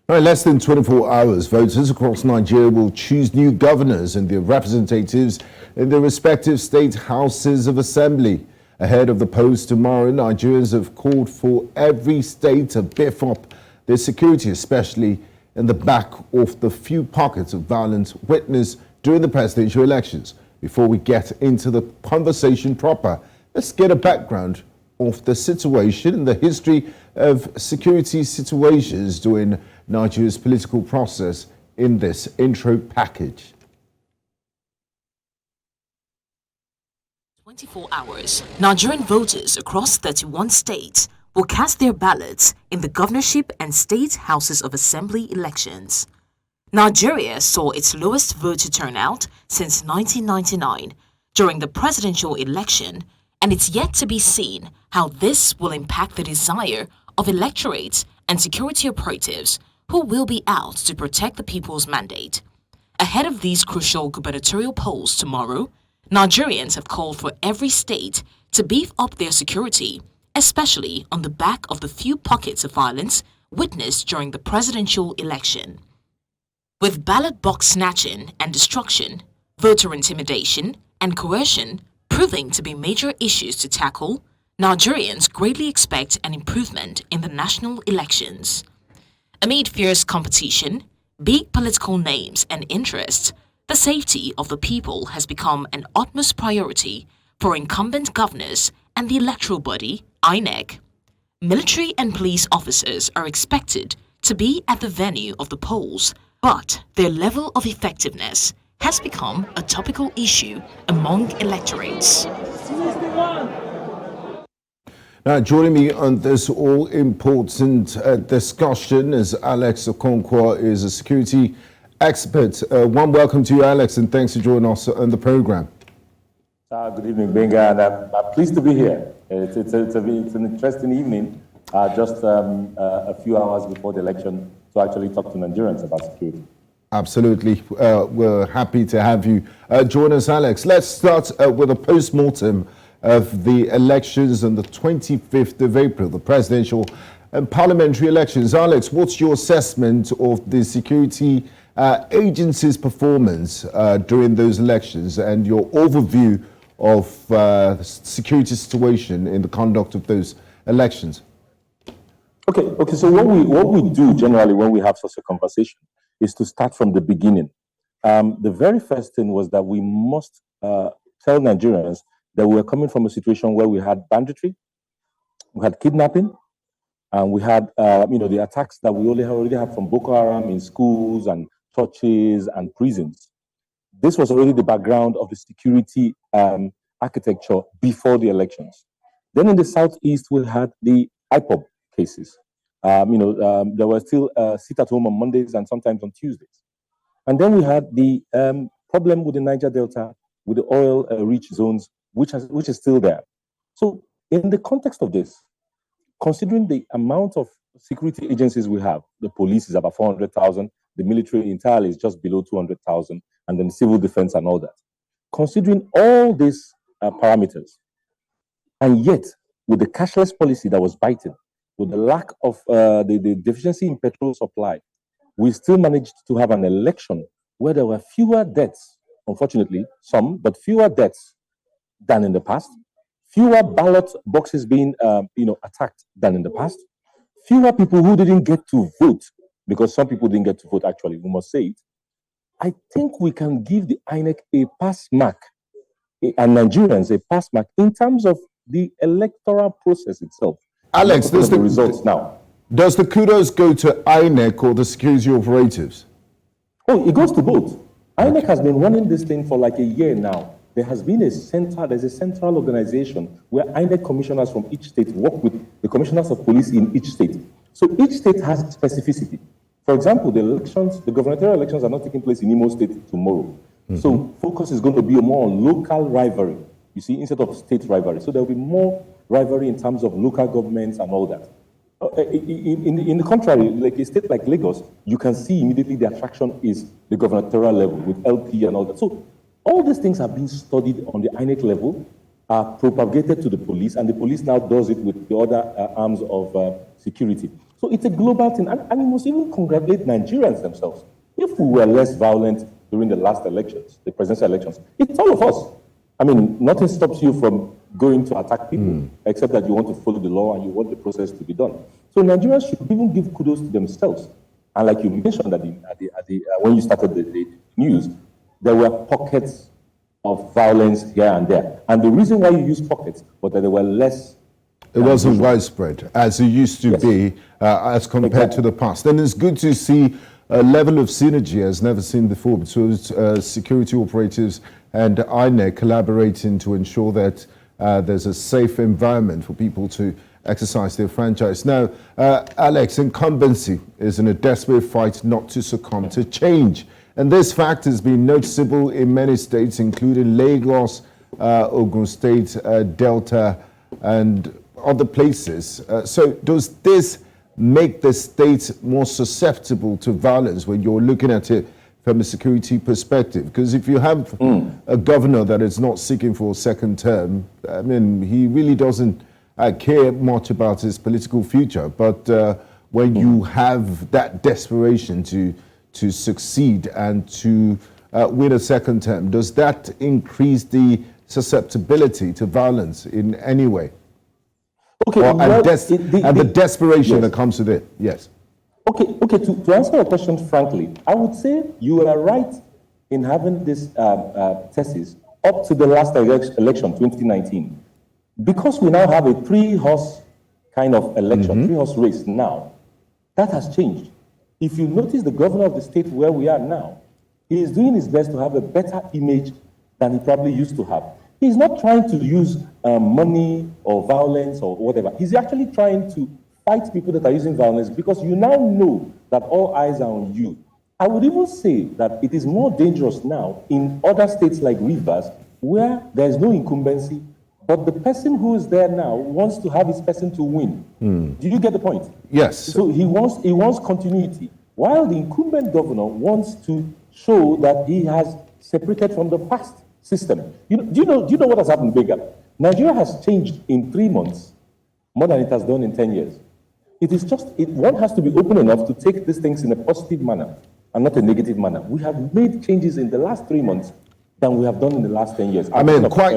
Now, in less than 24 hours, voters across Nigeria will choose new governors and their representatives in their respective state houses of assembly. Ahead of the polls tomorrow, Nigerians have called for every state to beef up their security, especially in the back of the few pockets of violence witnessed during the presidential elections. Before we get into the conversation proper, let's get a background of the situation and the history of security situations during Nigeria's political process in this intro package. 24 hours, Nigerian voters across 31 states will cast their ballots in the governorship and state houses of assembly elections. Nigeria saw its lowest voter turnout since 1999 during the presidential election, and it's yet to be seen how this will impact the desire of electorates and security operatives who will be out to protect the people's mandate. Ahead of these crucial gubernatorial polls tomorrow, Nigerians have called for every state to beef up their security, especially on the back of the few pockets of violence witnessed during the presidential election. With ballot box snatching and destruction, voter intimidation and coercion proving to be major issues to tackle, Nigerians greatly expect an improvement in the national elections. Amid fierce competition, big political names and interests, the safety of the people has become an utmost priority for incumbent governors and the electoral body, INEC. Military and police officers are expected to be at the venue of the polls, but their level of effectiveness has become a topical issue among electorates. Now, joining me on this all-important discussion is Alex Okonkwo, is a security expert. One welcome to you, Alex, and thanks for joining us on the program. Good evening, Gbenga, and I'm pleased to be here. It's an interesting evening, just a few hours before the election, to actually talk to Nigerians about security. Absolutely. We're happy to have you join us, Alex. Let's start with a post-mortem of the elections on the 25th of April, the presidential and parliamentary elections. Alex, what's your assessment of the security agency's performance during those elections and your overview of the security situation in the conduct of those elections? Okay. So what we do generally when we have such a conversation is to start from the beginning. The very first thing was that we must tell Nigerians that we were coming from a situation where we had banditry, we had kidnapping, and we had the attacks that we already had from Boko Haram in schools and churches and prisons. This was already the background of the security architecture before the elections. Then in the southeast, we had the IPOB cases. There were still sit at home on Mondays and sometimes on Tuesdays. And then we had the problem with the Niger Delta, with the oil-rich zones, which is still there. So in the context of this, considering the amount of security agencies we have, the police is about 400,000, the military entirely is just below 200,000, and then civil defense and all that. Considering all these parameters, and yet with the cashless policy that was biting, with the lack of the deficiency in petrol supply, we still managed to have an election where there were fewer deaths, unfortunately, some, but fewer deaths than in the past, fewer ballot boxes being attacked than in the past, fewer people who didn't get to vote, because some people didn't get to vote, actually, we must say it. I think we can give the INEC a pass mark, and Nigerians a pass mark in terms of the electoral process itself. Alex, does the results now? Does the kudos go to INEC or the security operatives? Oh, it goes to both. INEC has been running this thing for like a year now. There's a central organization where INEC commissioners from each state work with the commissioners of police in each state. So each state has specificity. For example, the gubernatorial elections are not taking place in Imo State tomorrow. Mm-hmm. So focus is going to be more on local rivalry, you see, instead of state rivalry. So there will be more rivalry in terms of local governments and all that. In the contrary, like a state like Lagos, you can see immediately the attraction is the gubernatorial level with LP and all that. So all these things are being studied on the INEC level. are propagated to the police, and the police now does it with the other arms of security. So it's a global thing, and we must even congratulate Nigerians themselves. If we were less violent during the last elections, the presidential elections, it's all of us. I mean, nothing stops you from going to attack people, except that you want to follow the law and you want the process to be done. So Nigerians should even give kudos to themselves. And like you mentioned when you started the news, there were pockets of violence here and there. And the reason why you use pockets was that there were less. It wasn't widespread as it used to be as compared to the past. And it's good to see a level of synergy as never seen before between security operatives and INEC collaborating to ensure that there's a safe environment for people to exercise their franchise. Now, Alex, incumbency is in a desperate fight not to succumb to change. And this fact has been noticeable in many states, including Lagos, Ogun State, Delta, and other places. So does this make the state more susceptible to violence when you're looking at it from a security perspective? Because if you have a governor that is not seeking for a second term, I mean, he really doesn't care much about his political future. But when you have that desperation to succeed and to win a second term, does that increase the susceptibility to violence in any way? Okay, the desperation that comes with it, yes. Okay. To answer your question frankly, I would say you are right in having this thesis up to the last election, 2019. Because we now have a three-horse kind of election, three-horse race now, that has changed. If you notice the governor of the state where we are now, he is doing his best to have a better image than he probably used to have. He's not trying to use money or violence or whatever. He's actually trying to fight people that are using violence because you now know that all eyes are on you. I would even say that it is more dangerous now in other states like Rivers where there is no incumbency, but the person who is there now wants to have his person to win. Do you get the point? Yes. So he wants continuity, while the incumbent governor wants to show that he has separated from the past system. Do you know what has happened, Gbenga? Nigeria has changed in 3 months more than it has done in 10 years. It is just, one has to be open enough to take these things in a positive manner and not a negative manner. We have made changes in the last 3 months than we have done in the last 10 years. I mean, quite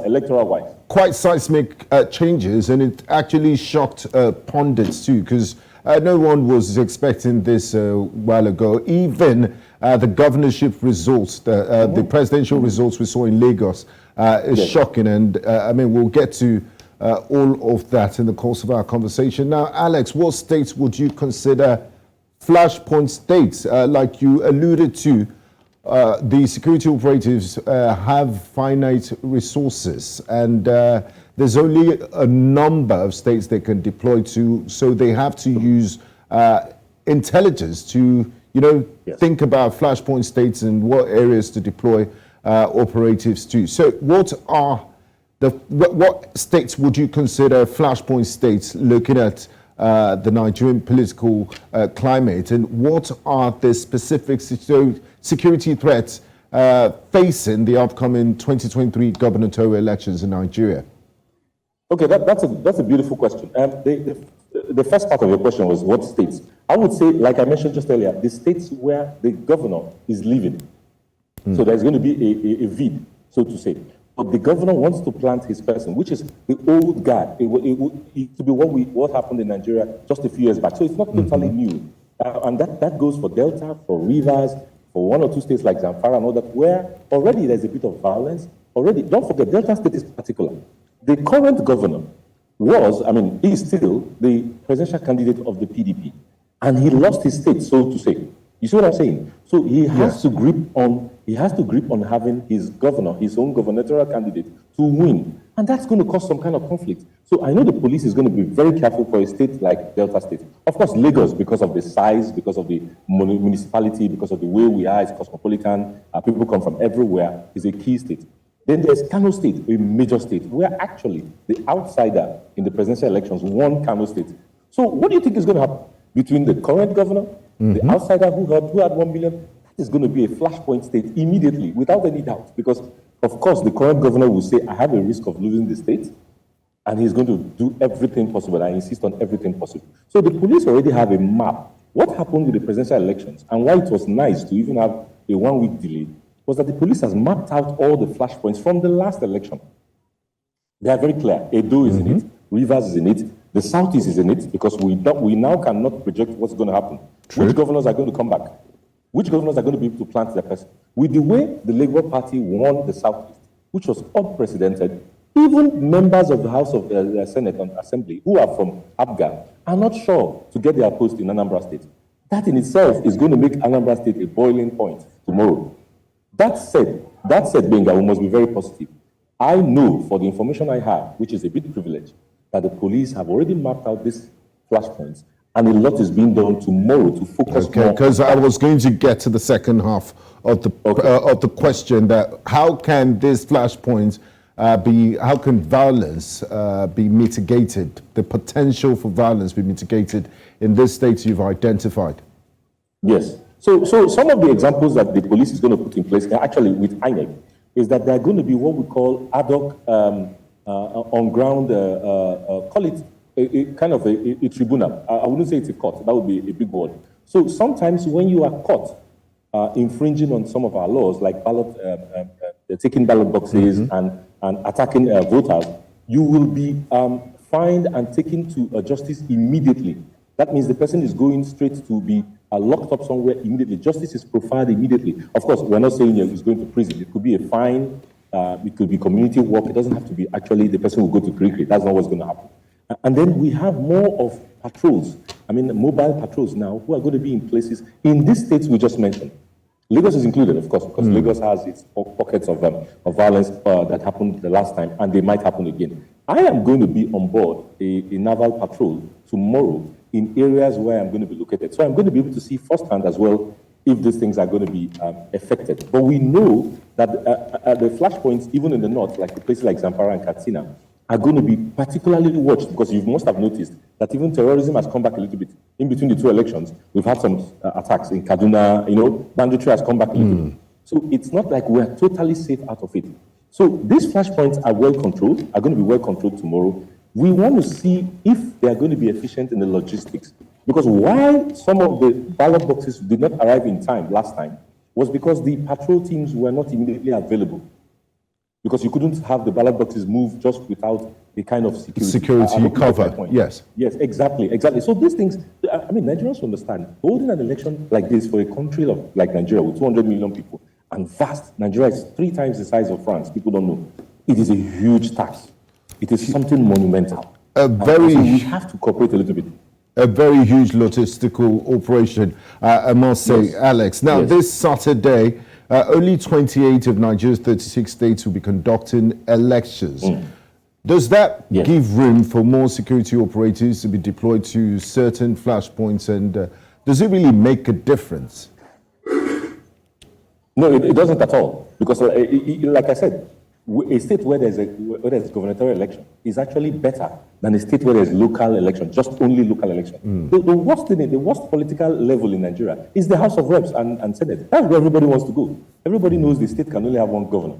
electoral-wise. Quite seismic changes, and it actually shocked pundits too, because no one was expecting this a while ago. Even the governorship results, the presidential results we saw in Lagos is shocking, and I mean, we'll get to all of that in the course of our conversation. Now, Alex, what states would you consider flashpoint states? Like you alluded to, the security operatives have finite resources, and there's only a number of states they can deploy to, so they have to use intelligence to, think about flashpoint states and what areas to deploy operatives to. So what states would you consider flashpoint states looking at the Nigerian political climate, and what are the specific security threats facing the upcoming 2023 gubernatorial elections in Nigeria? Okay, that's a beautiful question. The first part of your question was what states? I would say, like I mentioned just earlier, the states where the governor is leaving. So there's going to be a vid, so to say. But the governor wants to plant his person, which is the old guard. It to be what happened in Nigeria just a few years back. So it's not totally new. And that goes for Delta, for Rivers, for 1 or 2 states like Zamfara and all that, where already there's a bit of violence. Already, don't forget, Delta State is particular. The current governor he's still the presidential candidate of the PDP. And he lost his state, so to say. You see what I'm saying? So he has to grip on having his governor, his own gubernatorial candidate, to win. And that's going to cause some kind of conflict. So I know the police is going to be very careful for a state like Delta State. Of course, Lagos, because of the size, because of the municipality, because of the way we are, it's cosmopolitan, people come from everywhere, is a key state. Then there's Kano State, a major state, where actually the outsider in the presidential elections won Kano State. So what do you think is going to happen between the current governor, the outsider who had 1 million? That is going to be a flashpoint state immediately, without any doubt, because of course, the current governor will say, I have a risk of losing the state, and he's going to do everything possible. I insist on everything possible. So the police already have a map. What happened with the presidential elections, and why it was nice to even have a 1-week delay, was that the police has mapped out all the flashpoints from the last election. They are very clear. Edo is in it, Rivers is in it, the Southeast is in it, because we now cannot project what's going to happen. True. Which governors are going to come back? Which governors are going to be able to plant their person? With the way the Labour Party won the Southeast, which was unprecedented, even members of the House of the Senate and Assembly who are from Abga are not sure to get their post in Anambra State. That in itself is going to make Anambra State a boiling point tomorrow. That said, Gbenga, we must be very positive. I know, for the information I have, which is a bit privileged, that the police have already mapped out these flashpoints, and a lot is being done tomorrow to focus more. Because I was going to get to the second half of the question, that how can these flashpoints how can violence be mitigated, the potential for violence be mitigated in this state you've identified? Yes. So some of the examples that the police is going to put in place, actually with INEC, is that there are going to be what we call ad hoc on-ground, call it a kind of a tribunal. I wouldn't say it's a court. That would be a big word. So sometimes when you are caught infringing on some of our laws, like taking ballot boxes and attacking voters, you will be fined and taken to justice immediately. That means the person is going straight to be locked up somewhere immediately. Justice is profiled immediately. Of course, we're not saying he's going to prison. It could be a fine. It could be community work. It doesn't have to be actually the person will go to Kirikiri. That's not what's going to happen. And then we have more of patrols. I mean, mobile patrols now who are going to be in places in these states we just mentioned. Lagos is included, of course, because Lagos has its pockets of violence that happened the last time, and they might happen again. I am going to be on board a naval patrol tomorrow in areas where I'm going to be located. So I'm going to be able to see firsthand as well if these things are going to be affected. But we know that the flashpoints, even in the north, like places like Zamfara and Katsina, are going to be particularly watched, because you must have noticed that even terrorism has come back a little bit. In between the two elections, we've had some attacks in Kaduna, banditry has come back a little bit. So it's not like we're totally safe out of it. So these flashpoints are well controlled, are going to be well controlled tomorrow. We want to see if they are going to be efficient in the logistics. Because why some of the ballot boxes did not arrive in time last time was because the patrol teams were not immediately available. Because you couldn't have the ballot boxes move just without the kind of security cover. Yes. Yes, exactly. So these things, I mean, Nigerians understand. Holding an election like this for a country like Nigeria with 200 million people and vast, Nigeria is 3 times the size of France. People don't know. It is a huge task. It is something monumental. So we have to cooperate a little bit. A very huge logistical operation, I must say, yes. Alex. Now, this Saturday, only 28 of Nigeria's 36 states will be conducting elections. Does that give room for more security operatives to be deployed to certain flashpoints, and does it really make a difference? No, it doesn't at all. Because, like I said, a state where there's a gubernatorial election is actually better than a state where there's local election, just only local election. The worst political level in Nigeria is the House of Reps and Senate. That's where everybody wants to go. Everybody knows the state can only have one governor.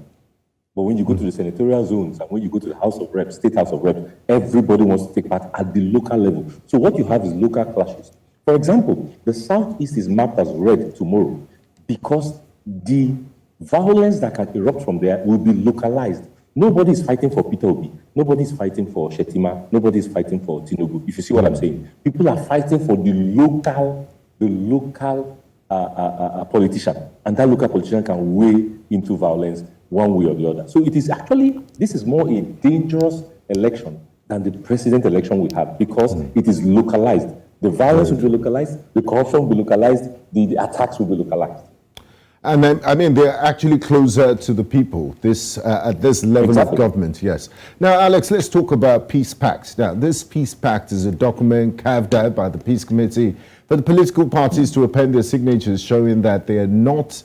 But when you go to the senatorial zones and when you go to the House of Reps, State House of Reps, everybody wants to take part at the local level. So what you have is local clashes. For example, the Southeast is mapped as red tomorrow because the violence that can erupt from there will be localized. Nobody is fighting for Peter Obi. Nobody is fighting for Shetima. Nobody is fighting for Tinubu. If you see what I'm saying, people are fighting for the local politician, and that local politician can weigh into violence one way or the other. So it is actually, this is more a dangerous election than the president election we have because it is localized. The violence will be localized, the corruption will be localized, the attacks will be localized. And then, I mean, they're actually closer to the people at this level of government, yes. Now, Alex, let's talk about Peace Pact. Now, this Peace Pact is a document carved out by the Peace Committee for the political parties to append their signatures, showing that they are not,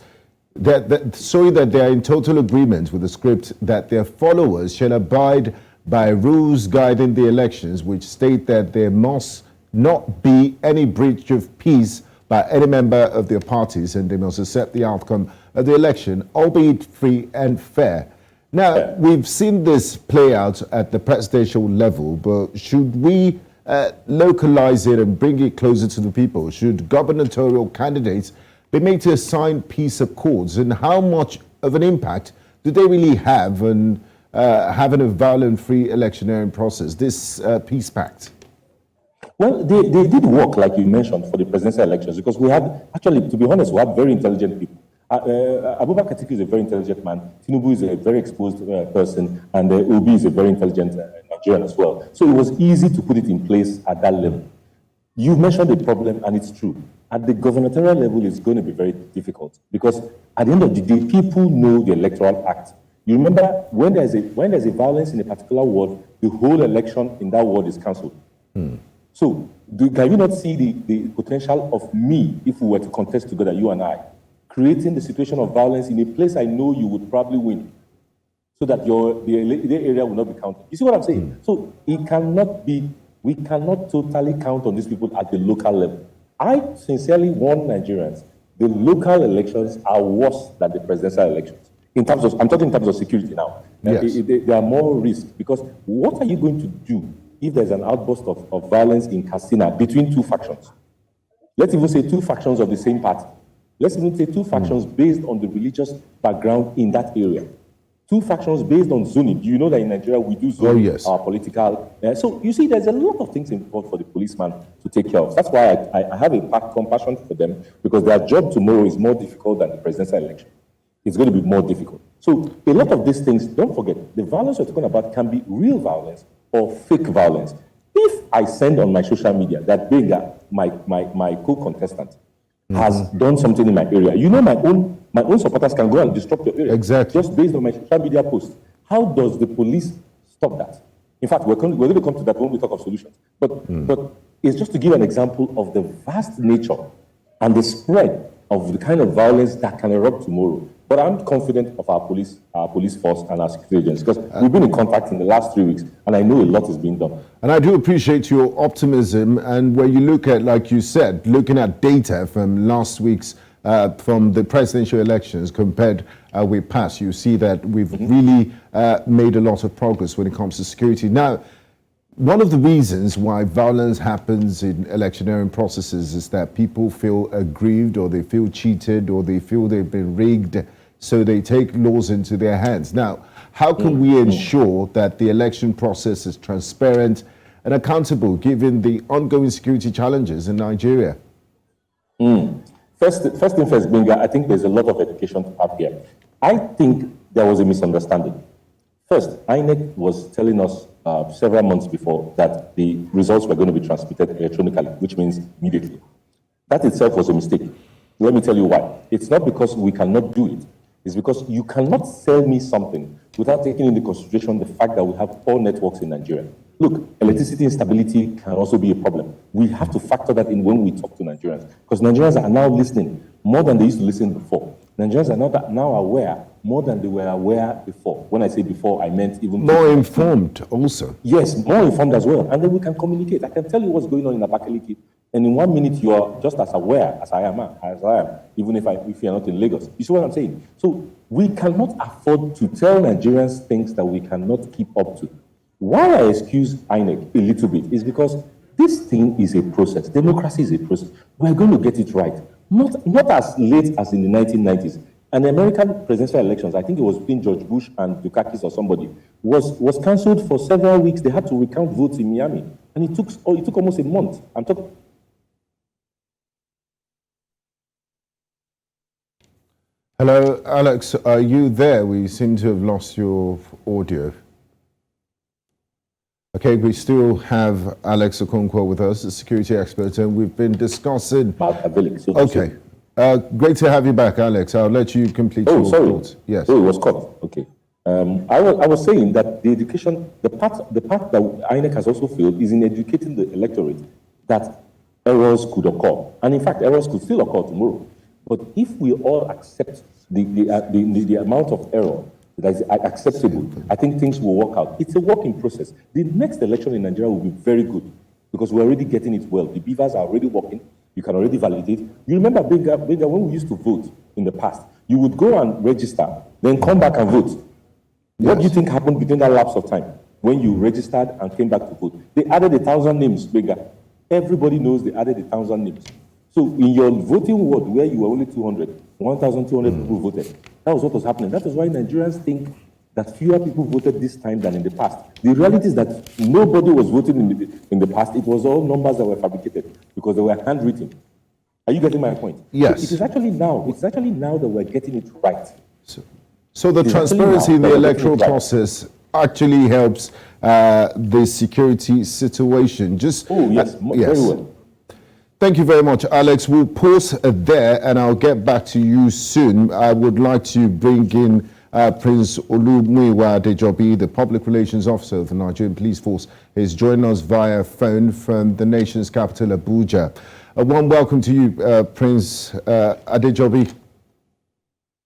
that they are in total agreement with the script that their followers shall abide by rules guiding the elections, which state that there must not be any breach of peace by any member of their parties, and they must accept the outcome of the election, albeit free and fair. Now, we've seen this play out at the presidential level, but should we localize it and bring it closer to the people? Should gubernatorial candidates be made to sign peace accords? And how much of an impact do they really have on having a violent, free electioneering process, this peace pact? Well, they did work, like you mentioned, for the presidential elections, because we had, actually, to be honest, we have very intelligent people. Abubakar is a very intelligent man, Tinubu is a very exposed person, and Obi is a very intelligent Nigerian as well. So it was easy to put it in place at that level. You mentioned the problem, and it's true. At the gubernatorial level, it's going to be very difficult, because at the end of the day, people know the Electoral Act. You remember, when there's a violence in a particular ward, the whole election in that ward is cancelled. So, can you not see the potential of me, if we were to contest together, you and I, creating the situation of violence in a place I know you would probably win, so that the area will not be counted? You see what I'm saying? So, it cannot be, we cannot totally count on these people at the local level. I sincerely warn Nigerians, the local elections are worse than the presidential elections. In terms of, I'm talking in terms of security now. Yes. There are more risks, because what are you going to do if there's an outburst of violence in Katsina between two factions? Let's even say two factions of the same party. Let's even say two factions based on the religious background in that area. Two factions based on zoning. Do you know that in Nigeria we do zone our political? So you see, there's a lot of things involved for the policeman to take care of. That's why I have a compassion for them, because their job tomorrow is more difficult than the presidential election. It's going to be more difficult. So a lot of these things, don't forget, the violence we're talking about can be real violence or fake violence. If I send on my social media that Gbenga, my co-contestant, has done something in my area, you know, my own supporters can go and disrupt your area. Exactly. Just based on my social media post. How does the police stop that? In fact, we're going to come to that when we talk of solutions. But it's just to give an example of the vast nature and the spread of the kind of violence that can erupt tomorrow. But I'm confident of our police force and our security agents, because we've been in contact in the last 3 weeks, and I know a lot is being done. And I do appreciate your optimism. And when you look at, like you said, looking at data from last week's, from the presidential elections compared with past, you see that we've really made a lot of progress when it comes to security. Now, one of the reasons why violence happens in electioneering processes is that people feel aggrieved, or they feel cheated, or they feel they've been rigged, so they take laws into their hands. Now, how can we ensure that the election process is transparent and accountable, given the ongoing security challenges in Nigeria? First thing first, Gbenga, I think there's a lot of education to have here. I think there was a misunderstanding. First, INEC was telling us several months before that the results were going to be transmitted electronically, which means immediately. That itself was a mistake. Let me tell you why. It's not because we cannot do it. It's because you cannot sell me something without taking into consideration the fact that we have poor networks in Nigeria. Look, electricity instability can also be a problem. We have to factor that in when we talk to Nigerians, because Nigerians are now listening more than they used to listen before. Nigerians are now aware more than they were aware before. When I say before, I meant even more informed also. Yes, more informed as well. And then we can communicate. I can tell you what's going on in Abakaliki, and in 1 minute you are just as aware as I am, even if you're not in Lagos. You see what I'm saying? So we cannot afford to tell Nigerians things that we cannot keep up to. Why I excuse INEC a little bit is because this thing is a process. Democracy is a process. We're going to get it right. Not as late as in the 1990s. And the American presidential elections, I think it was between George Bush and Dukakis or somebody, was cancelled for several weeks. They had to recount votes in Miami. And it took almost a month. I'm talking. Hello, Alex, are you there? We seem to have lost your audio. Okay, we still have Alex Okonkwo with us, a security expert, and we've been discussing... Okay. Great to have you back, Alex. I'll let you complete your thoughts. Yes. Oh, it was cut. Okay. I was saying that the education, the part that INEC has also failed is in educating the electorate that errors could occur. And in fact, errors could still occur tomorrow. But if we all accept the amount of error that is acceptable, I think things will work out. It's a working process. The next election in Nigeria will be very good because we're already getting it well. The beavers are already working. You can already validate. You remember, when we used to vote in the past, you would go and register, then come back and vote. What do you think happened between that lapse of time when you registered and came back to vote? They added 1,000 names, Gbenga. Everybody knows they added 1,000 names. So in your voting ward, where you were only 200, 1,200 people voted. That was what was happening. That was why Nigerians think that fewer people voted this time than in the past. The reality is that nobody was voting in the past. It was all numbers that were fabricated because they were handwritten. Are you getting my point? Yes. So it is actually now. It's actually now that we're getting it right. So the transparency in the electoral process actually helps the security situation. Yes. Very well. Thank you very much, Alex. We'll pause there and I'll get back to you soon. I would like to bring in Prince Olumuyiwa Adejobi, the Public Relations Officer of the Nigerian Police Force. He's joining us via phone from the nation's capital, Abuja. A warm welcome to you, Prince Adejobi.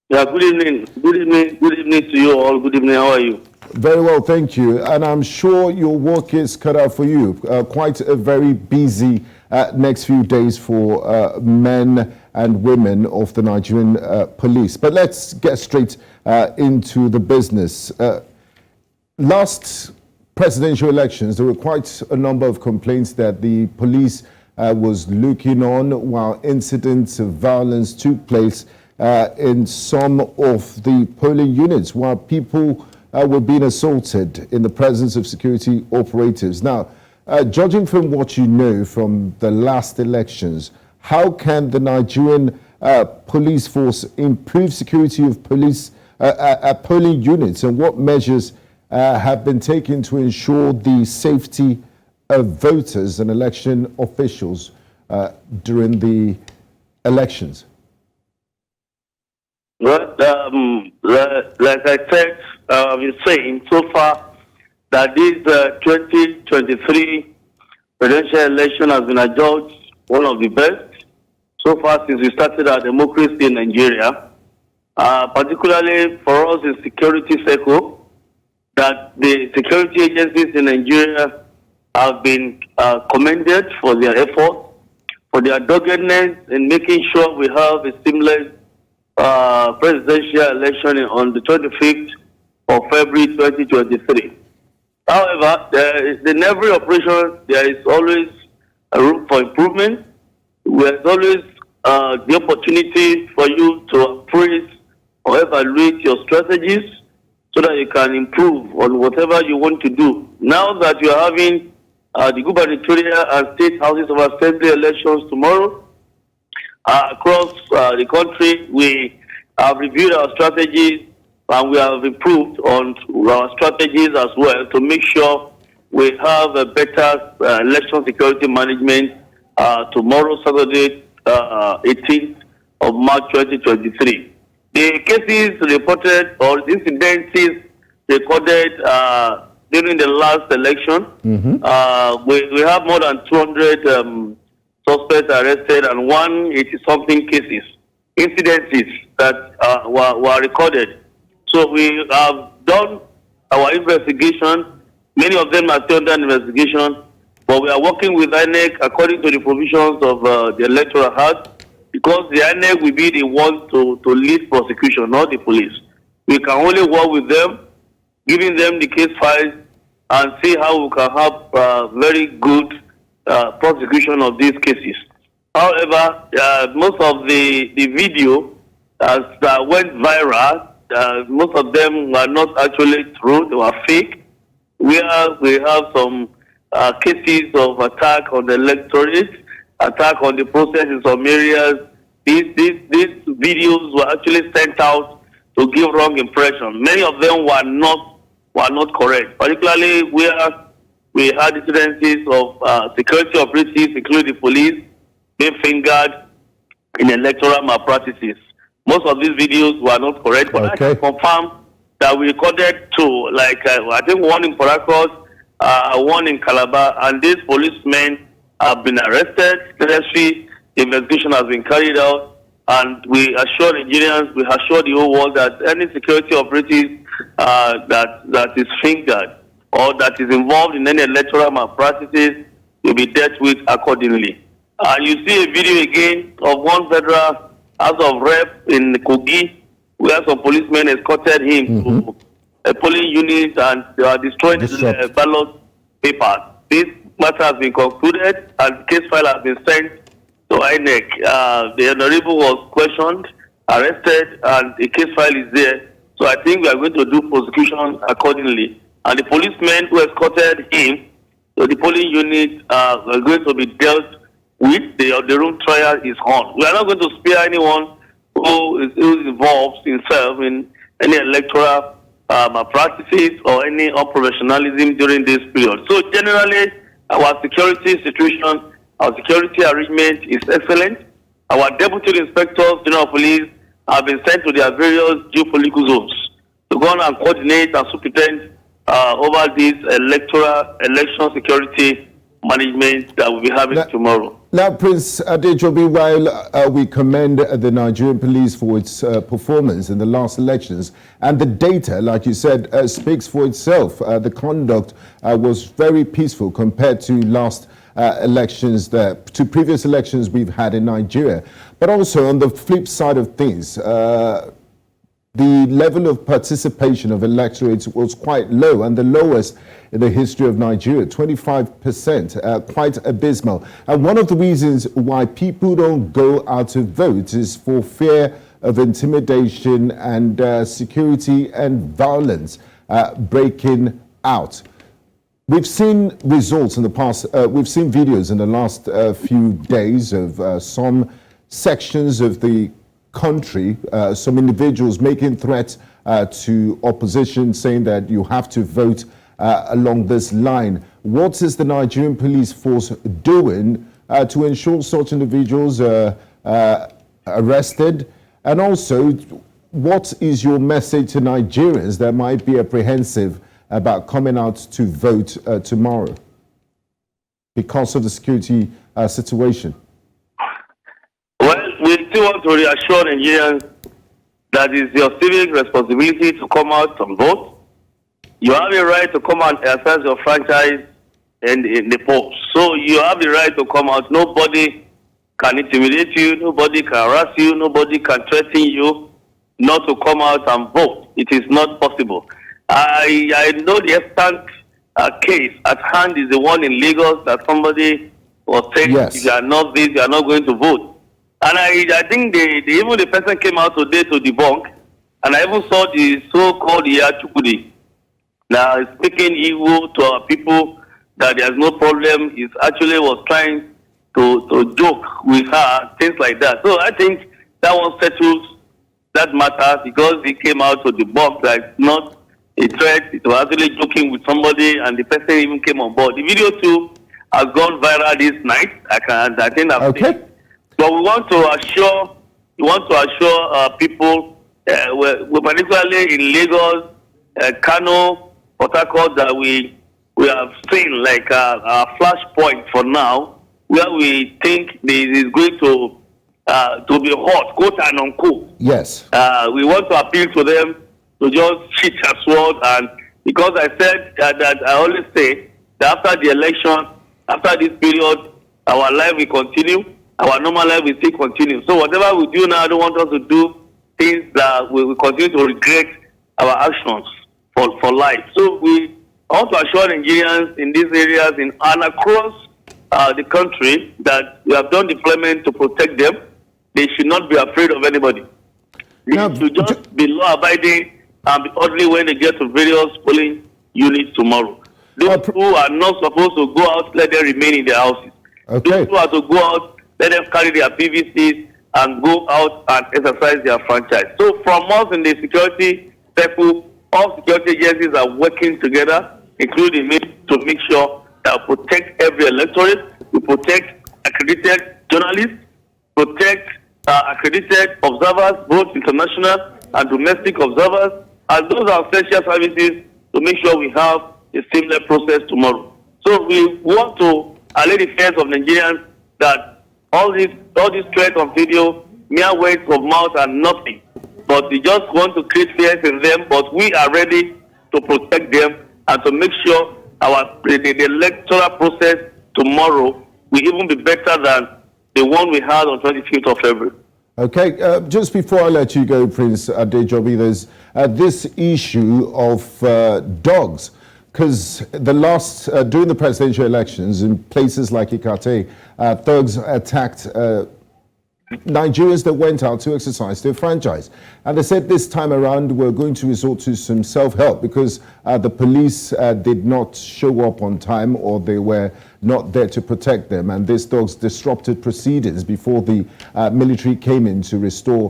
Yeah, good evening. Good evening. Good evening to you all. Good evening. How are you? Very well, thank you. And I'm sure your work is cut out for you. Quite a very busy next few days for men and women of the Nigerian police. But let's get straight into the business. Last presidential elections, there were quite a number of complaints that the police was looking on while incidents of violence took place in some of the polling units, while people were being assaulted in the presence of security operatives. Now, judging from what you know from the last elections, how can the Nigerian police force improve security of police at polling units, and what measures have been taken to ensure the safety of voters and election officials during the elections? Well, like I said, I've been saying so far that this 2023 presidential election has been adjudged one of the best so far since we started our democracy in Nigeria, particularly for us in security circle, that the security agencies in Nigeria have been commended for their effort, for their doggedness in making sure we have a seamless presidential election on the 25th of February 2023. However, in every operation, there is always a room for improvement. There's always the opportunity for you to appraise or evaluate your strategies so that you can improve on whatever you want to do. Now that you are having the gubernatorial and state houses of assembly elections tomorrow, across the country, we have reviewed our strategies and we have improved on our strategies as well to make sure we have a better election security management tomorrow, Saturday, 18th of March 2023. The cases reported or the incidences recorded during the last election, we have more than 200 suspects arrested and 180-something cases, incidences that were recorded. So we have done our investigation. Many of them are still under investigation, but we are working with INEC according to the provisions of the Electoral Act, because the INEC will be the one to lead prosecution, not the police. We can only work with them, giving them the case files, and see how we can have very good prosecution of these cases. However, most of the video that went viral, most of them were not actually true, they were fake. We have some cases of attack on the electorate, attack on the process in some areas. These videos were actually sent out to give wrong impression. Many of them were not correct, particularly where we had incidences of security operatives, including the police, being fingered in electoral malpractices. Most of these videos were not correct, but I can confirm that we recorded two, like I think one in Paracos, one in Calabar, and these policemen have been arrested. Seriously, the investigation has been carried out, and we assure Nigerians, we assure the whole world that any security operative that is fingered or that is involved in any electoral malpractices will be dealt with accordingly. You see a video again of one federal House of Rep in Kogi, where some policemen escorted him polling units and they are destroying the ballot papers. This matter has been concluded and the case file has been sent to INEC. The honorable was questioned, arrested, and the case file is there. So I think we are going to do prosecution accordingly. And the policemen who escorted him to the polling unit are going to be dealt with. The room trial is on. We are not going to spare anyone who involves himself in any electoral practices or any unprofessionalism during this period. So generally, our security situation, our security arrangement is excellent. Our deputy inspectors, general police, have been sent to their various geopolitical zones to go on and coordinate and superintend over this election security management that we'll be having tomorrow. Now, Prince Adejobi, while we commend the Nigerian police for its performance in the last elections, and the data, like you said, speaks for itself. The conduct was very peaceful compared to last elections, to previous elections we've had in Nigeria. But also on the flip side of things, the level of participation of electorates was quite low, and the lowest in the history of Nigeria, 25%, quite abysmal. And one of the reasons why people don't go out to vote is for fear of intimidation and security and violence breaking out. We've seen results in the past, we've seen videos in the last few days of some sections of the country, some individuals making threats to opposition, saying that you have to vote along this line. What is the Nigerian police force doing to ensure such individuals are arrested? And also, what is your message to Nigerians that might be apprehensive about coming out to vote tomorrow because of the security situation? Well, we still want to reassure Nigerians that it's your civic responsibility to come out and vote. You have a right to come out and exercise your franchise in the polls. So you have the right to come out. Nobody can intimidate you. Nobody can harass you. Nobody can threaten you not to come out and vote. It is not possible. I know the extant case at hand is the one in Lagos that somebody was saying, yes, if you are not this, you are not going to vote. And I think even the person came out today to debunk, and I even saw the so-called Chukudi. Now, speaking evil to our people that there's no problem, he actually was trying to joke with her, things like that. So I think that one settles that matter because he came out to debunk that not a threat. It was actually joking with somebody, and the person even came on board. The video too has gone viral this night. I think I've seen it. But we want to assure people, we're particularly in Lagos, Kano, Port Harcourt, that we have seen like a flashpoint for now, where we think this is going to be hot, quote and unquote. Yes. We want to appeal to them to just shoot a sword, and because I said that I always say that after the election, after this period, our life will continue. Our normal life will still continue. So whatever we do now, I don't want us to do things that we will continue to regret our actions for life. So we want to assure Nigerians in these areas and across the country that we have done deployment to protect them. They should not be afraid of anybody. They should just be law-abiding and be orderly when they get to various polling units tomorrow. Those who are not supposed to go out, let them remain in their houses. Those who are to go out, let them carry their PVCs and go out and exercise their franchise. So from us in the security circle, all security agencies are working together, including me, to make sure that we protect every electorate, we protect accredited journalists, protect accredited observers, both international and domestic observers, and those are essential services to make sure we have a similar process tomorrow. So we want to allay the fears of Nigerians that all these threats on video, mere words of mouth and nothing. But we just want to create fears in them, but we are ready to protect them and to make sure the electoral process tomorrow will even be better than the one we had on 25th of February. Okay, just before I let you go, Prince Adejobi, there's this issue of dogs, because during the presidential elections in places like Ikate, thugs attacked Nigerians that went out to exercise their franchise. And they said this time around we're going to resort to some self-help because the police did not show up on time, or they were not there to protect them. And these dogs disrupted proceedings before the military came in to restore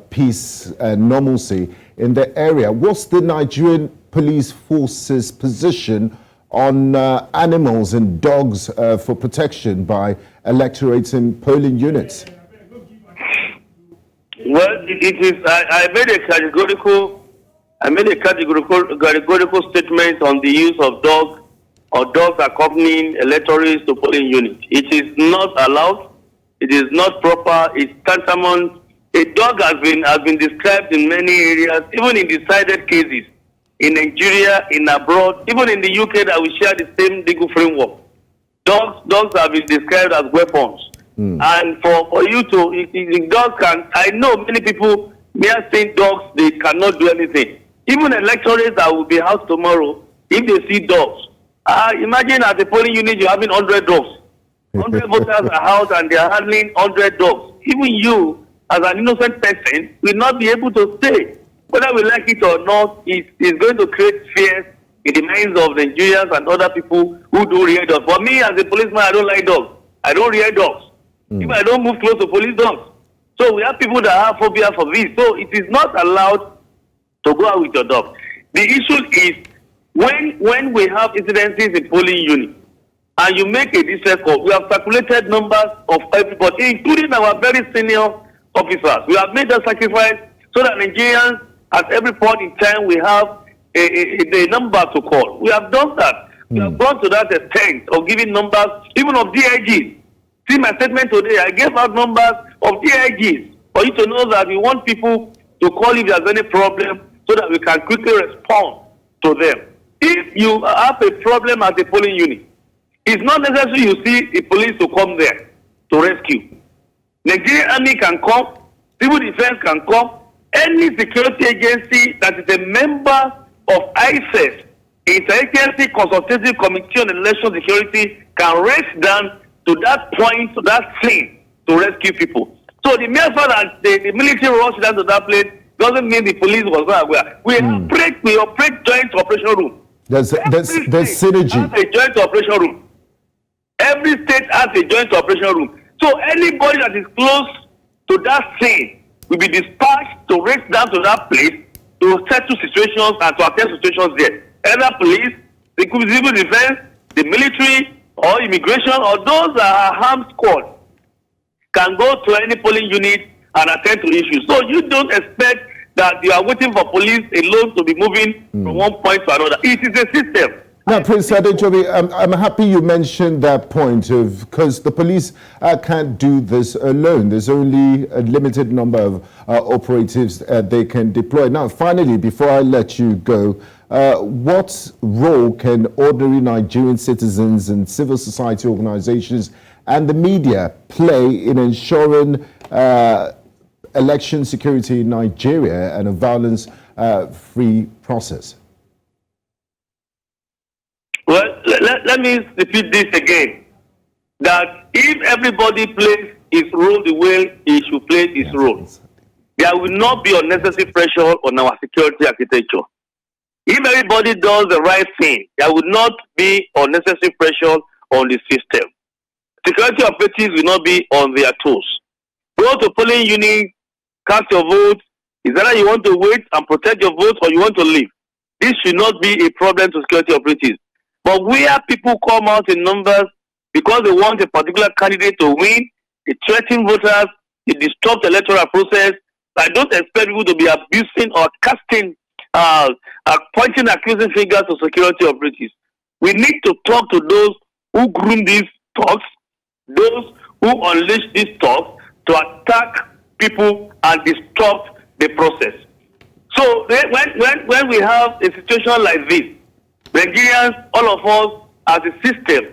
peace and normalcy in the area. What's the Nigerian police force's position on animals and dogs for protection by electorates and polling units? Well, it is. I made a categorical statement on the use of dogs or dogs accompanying electorates to polling units. It is not allowed. It is not proper. It's tantamount. A dog has been described in many areas, even in decided cases in Nigeria, in abroad, even in the UK, that we share the same legal framework. Dogs have been described as weapons. And for you to, if dogs can, I know many people, mere saying dogs, they cannot do anything. Even electorates that will be housed tomorrow, if they see dogs, imagine at the polling unit you're having 100 dogs. 100 voters are housed and they're handling 100 dogs. Even you, as an innocent person, will not be able to stay. Whether we like it or not, it's going to create fears in the minds of Nigerians and other people who do rear dogs. For me, as a policeman, I don't like dogs. I don't rear dogs. If I don't move close to police dogs. So we have people that have phobia for this. So it is not allowed to go out with your dog. The issue is when we have incidences in polling units and you make a distress call, we have calculated numbers of everybody, including our very senior officers. We have made that sacrifice so that Nigerians, at every point in time, we have a number to call. We have done that. We have gone to that extent of giving numbers, even of DIGs. See my statement today, I gave out numbers of DIGs for you to know that we want people to call if there's any problem so that we can quickly respond to them. If you have a problem at the polling unit, it's not necessary you see the police to come there to rescue. Nigerian Army can come, Civil Defense can come, any security agency that is a member of ICES, Interagency Consultative Committee on Election Security, can race down to that point, to that scene, to rescue people. So the mere fact that the military rushed down to that place doesn't mean the police was not aware. We operate joint operational room. There's synergy. Has a joint operational room. Every state has a joint operational room. So anybody that is close to that scene will be dispatched to race down to that place to settle situations and to attend situations there. Either police, the civil defense, the military, or immigration, or those that are armed squad can go to any polling unit and attend to issues. So you don't expect that you are waiting for police alone to be moving from one point to another. It is a system. Now, Prince Adejobi, I'm happy you mentioned that point because the police can't do this alone. There's only a limited number of operatives they can deploy. Now, finally, before I let you go, what role can ordinary Nigerian citizens and civil society organizations and the media play in ensuring election security in Nigeria and a violence-free process? Well, let me repeat this again. That if everybody plays his role the way he should play his role, there will not be unnecessary pressure on our security architecture. If everybody does the right thing, there will not be unnecessary pressure on the system. Security operatives will not be on their toes. Go to polling unit, cast your vote. Is either you want to wait and protect your vote or you want to leave. This should not be a problem to security operatives. But where people come out in numbers because they want a particular candidate to win, they threaten voters, they disrupt the electoral process, I don't expect people to be abusing or casting, pointing accusing fingers to security operatives. We need to talk to those who groom these talks, those who unleash these talks to attack people and disrupt the process. So when we have a situation like this, Nigerians, all of us as a system,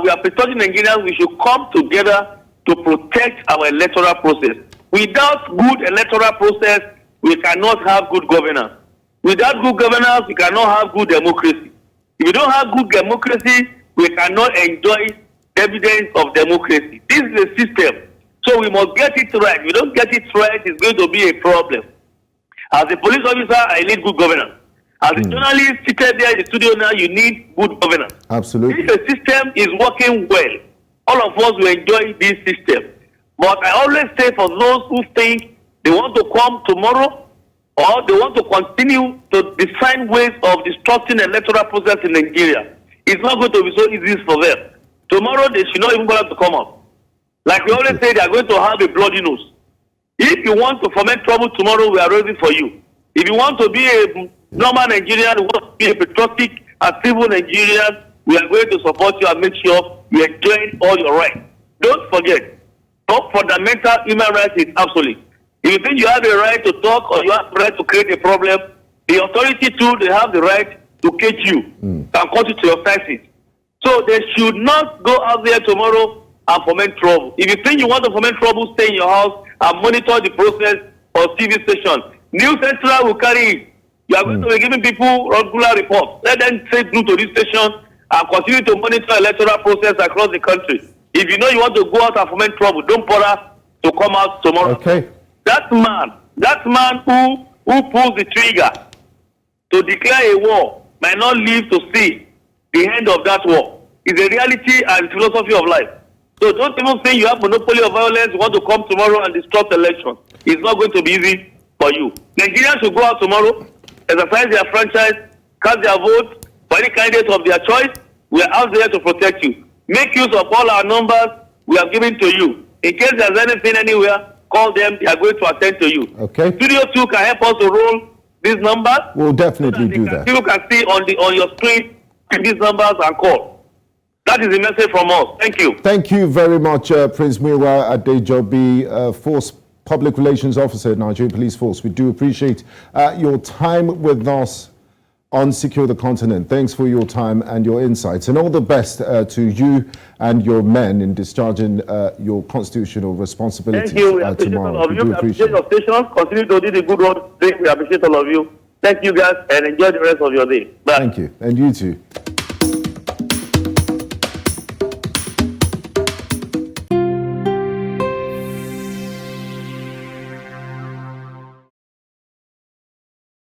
we are protecting Nigerians, we should come together to protect our electoral process. Without good electoral process, we cannot have good governance. Without good governance, we cannot have good democracy. If we don't have good democracy, we cannot enjoy evidence of democracy. This is a system. So we must get it right. If we don't get it right, it's going to be a problem. As a police officer, I need good governance. As a journalist seated there in the studio now, you need good governance. Absolutely. If the system is working well, all of us will enjoy this system. But I always say for those who think they want to come tomorrow or they want to continue to design ways of destructing the electoral process in Nigeria, it's not going to be so easy for them. Tomorrow, they should not even bother to come up. Like we always say, they are going to have a bloody nose. If you want to foment trouble tomorrow, we are ready for you. If you want to be a normal Nigerian, you want to be a patriotic and civil Nigerian, we are going to support you and make sure you enjoy all your rights. Don't forget, no fundamental human rights is absolute. If you think you have a right to talk or you have the right to create a problem, the authority too, they have the right to catch you and cut you to your senses. So they should not go out there tomorrow and foment trouble. If you think you want to foment trouble, stay in your house and monitor the process of TV station. News Central will carry it. You are going to be giving people regular reports. Let them stay through to this station and continue to monitor electoral process across the country. If you know you want to go out and foment trouble, don't bother to come out tomorrow. Okay. That man who pulls the trigger to declare a war might not live to see the end of that war. It's a reality and philosophy of life. So don't even think you have monopoly of violence, you want to come tomorrow and disrupt the election. It's not going to be easy for you. Nigerians should go out tomorrow, exercise their franchise, cast their vote for any candidate of their choice. We are out there to protect you. Make use of all our numbers we have given to you. In case there's anything anywhere, call them. They are going to attend to you. Okay. Studio 2 can help us to roll these numbers. We'll definitely do that. People can see on your screen these numbers and call. That is the message from us. Thank you. Thank you very much, Prince Muyiwa Adejobi, Force Public Relations Officer at Nigerian Police Force. We do appreciate your time with us on Secure the Continent. Thanks for your time and your insights, and all the best to you and your men in discharging your constitutional responsibilities. Thank you. We appreciate all of you. We appreciate your station. Continue to do the good work. We appreciate all of you. Thank you, guys, and enjoy the rest of your day. Bye. Thank you, and you too.